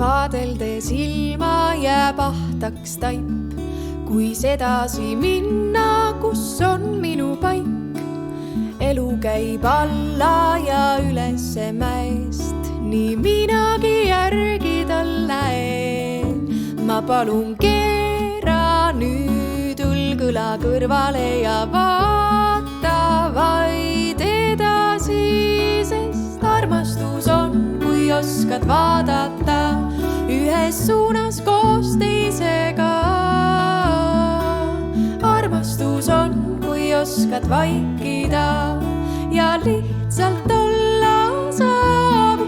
Vaadeldes ilma jääb ahtaks taip, kui sedasi minna, kus on minu paik. Elu käib alla ja ülesse mäest, nii minagi järgi tal näen. Ma palun keera nüüd õlgõla kõrvale ja vaata vaid edasi, sest armastus on, kui oskad vaadata ühes suunas koos teisega. Armastus on, kui oskad vaikida ja lihtsalt olla saab.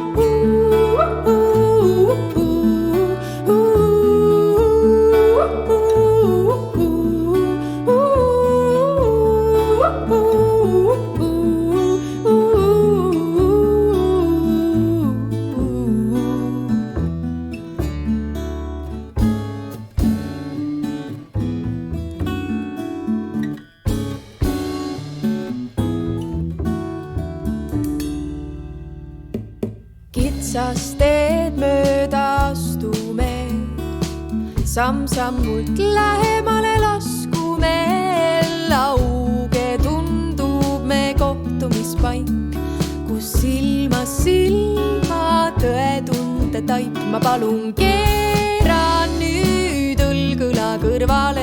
Kitsast teed mööda astume, samm-sammult lähemale laskume. Lauge tundub me kohtumispaik, kus silmas silma tõetunde taip. Ma palun keera nüüd õlgõla kõrvale